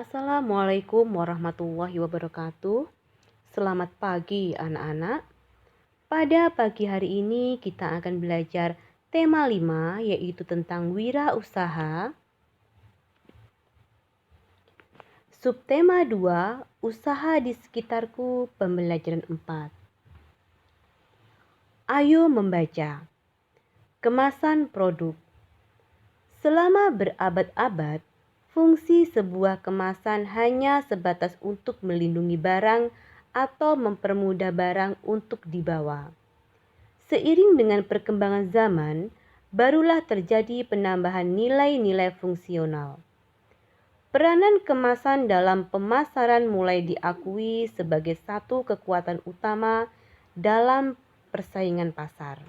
Assalamualaikum warahmatullahi wabarakatuh. Selamat pagi anak-anak. Pada pagi hari ini kita akan belajar tema 5 yaitu tentang wirausaha. Subtema 2, usaha di sekitarku, pembelajaran 4. Ayo membaca. Kemasan produk. Selama berabad-abad, fungsi sebuah kemasan hanya sebatas untuk melindungi barang atau mempermudah barang untuk dibawa. Seiring dengan perkembangan zaman, barulah terjadi penambahan nilai-nilai fungsional. Peranan kemasan dalam pemasaran mulai diakui sebagai satu kekuatan utama dalam persaingan pasar.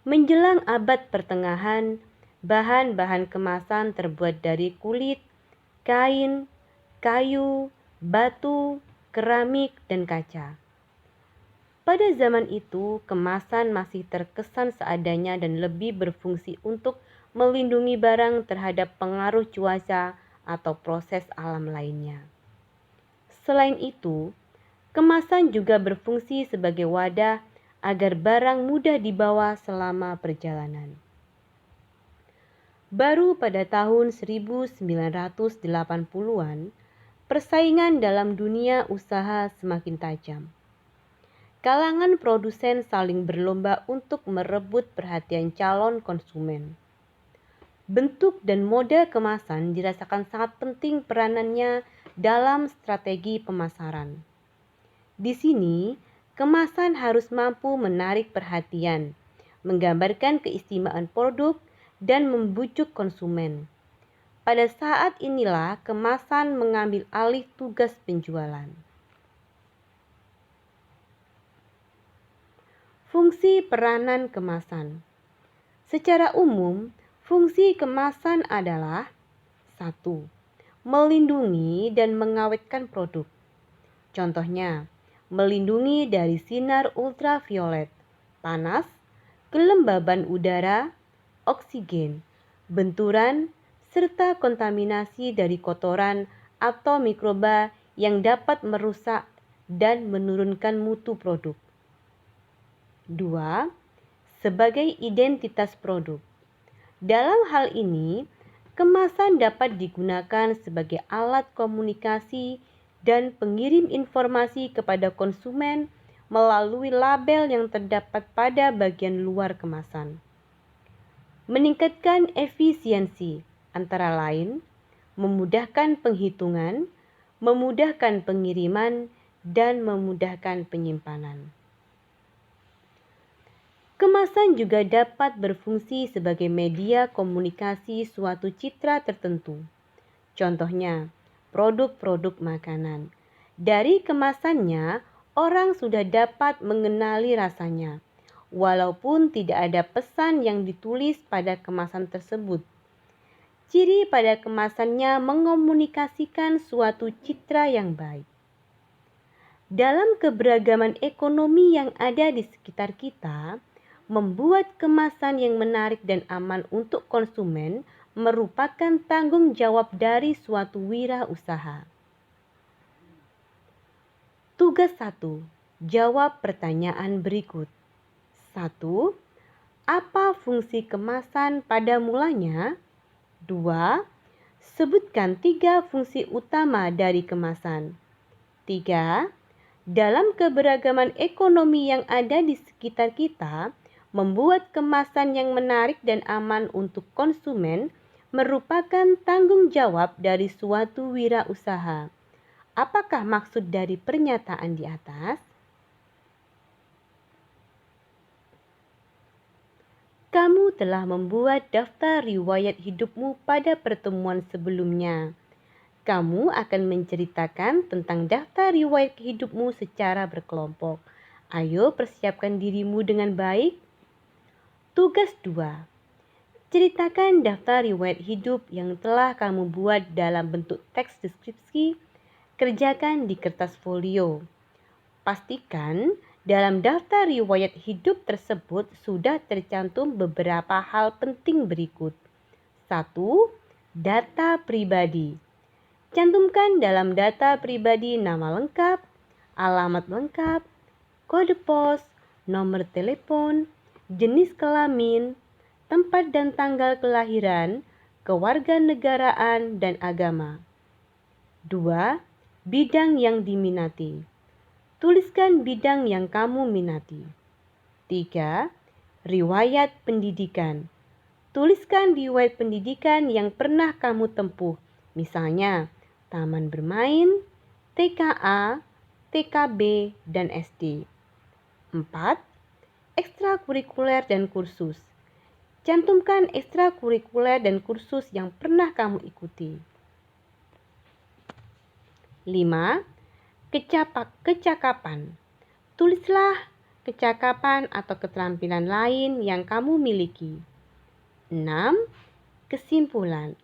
Menjelang abad pertengahan, bahan-bahan kemasan terbuat dari kulit, kain, kayu, batu, keramik, dan kaca. Pada zaman itu, kemasan masih terkesan seadanya dan lebih berfungsi untuk melindungi barang terhadap pengaruh cuaca atau proses alam lainnya. Selain itu, kemasan juga berfungsi sebagai wadah agar barang mudah dibawa selama perjalanan. Baru pada tahun 1980-an, persaingan dalam dunia usaha semakin tajam. Kalangan produsen saling berlomba untuk merebut perhatian calon konsumen. Bentuk dan mode kemasan dirasakan sangat penting peranannya dalam strategi pemasaran. Di sini, kemasan harus mampu menarik perhatian, menggambarkan keistimewaan produk, dan membujuk konsumen. Pada saat inilah kemasan mengambil alih tugas penjualan. Fungsi peranan kemasan. Secara umum, fungsi kemasan adalah 1. Melindungi dan mengawetkan produk. Contohnya, melindungi dari sinar ultraviolet, panas, kelembaban udara, oksigen, benturan, serta kontaminasi dari kotoran atau mikroba yang dapat merusak dan menurunkan mutu produk. 2. Sebagai identitas produk. Dalam hal ini, kemasan dapat digunakan sebagai alat komunikasi dan pengirim informasi kepada konsumen melalui label yang terdapat pada bagian luar kemasan. Meningkatkan efisiensi, antara lain, memudahkan penghitungan, memudahkan pengiriman, dan memudahkan penyimpanan. Kemasan juga dapat berfungsi sebagai media komunikasi suatu citra tertentu. Contohnya, produk-produk makanan. Dari kemasannya, orang sudah dapat mengenali rasanya, walaupun tidak ada pesan yang ditulis pada kemasan tersebut. Ciri pada kemasannya mengomunikasikan suatu citra yang baik. Dalam keberagaman ekonomi yang ada di sekitar kita, membuat kemasan yang menarik dan aman untuk konsumen merupakan tanggung jawab dari suatu wirausaha. Tugas 1. Jawab pertanyaan berikut. 1. Apa fungsi kemasan pada mulanya? 2. Sebutkan 3 fungsi utama dari kemasan. 3. Dalam keberagaman ekonomi yang ada di sekitar kita, membuat kemasan yang menarik dan aman untuk konsumen merupakan tanggung jawab dari suatu wirausaha. Apakah maksud dari pernyataan di atas? Kamu telah membuat daftar riwayat hidupmu pada pertemuan sebelumnya. Kamu akan menceritakan tentang daftar riwayat hidupmu secara berkelompok. Ayo persiapkan dirimu dengan baik. Tugas 2. Ceritakan daftar riwayat hidup yang telah kamu buat dalam bentuk teks deskripsi. Kerjakan di kertas folio. Pastikan dalam daftar riwayat hidup tersebut sudah tercantum beberapa hal penting berikut. 1. Data pribadi. Cantumkan dalam data pribadi nama lengkap, alamat lengkap, kode pos, nomor telepon, jenis kelamin, tempat dan tanggal kelahiran, kewarganegaraan, dan agama. 2. Bidang yang diminati. Tuliskan bidang yang kamu minati. 3. Riwayat pendidikan. Tuliskan riwayat pendidikan yang pernah kamu tempuh, misalnya taman bermain, TKA, TKB, dan SD. 4. Ekstrakurikuler dan kursus. Cantumkan ekstrakurikuler dan kursus yang pernah kamu ikuti. 5. Kecakapan. Tulislah kecakapan atau keterampilan lain yang kamu miliki. 6. Kesimpulan.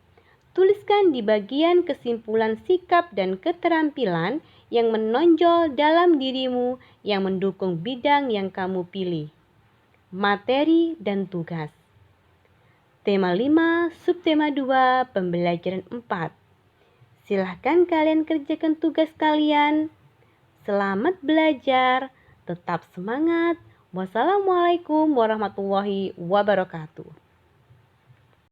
Tuliskan di bagian kesimpulan sikap dan keterampilan yang menonjol dalam dirimu yang mendukung bidang yang kamu pilih. Materi dan tugas. Tema 5, subtema 2, pembelajaran 4. Silahkan kalian kerjakan tugas kalian. Selamat belajar, tetap semangat. Wassalamualaikum warahmatullahi wabarakatuh.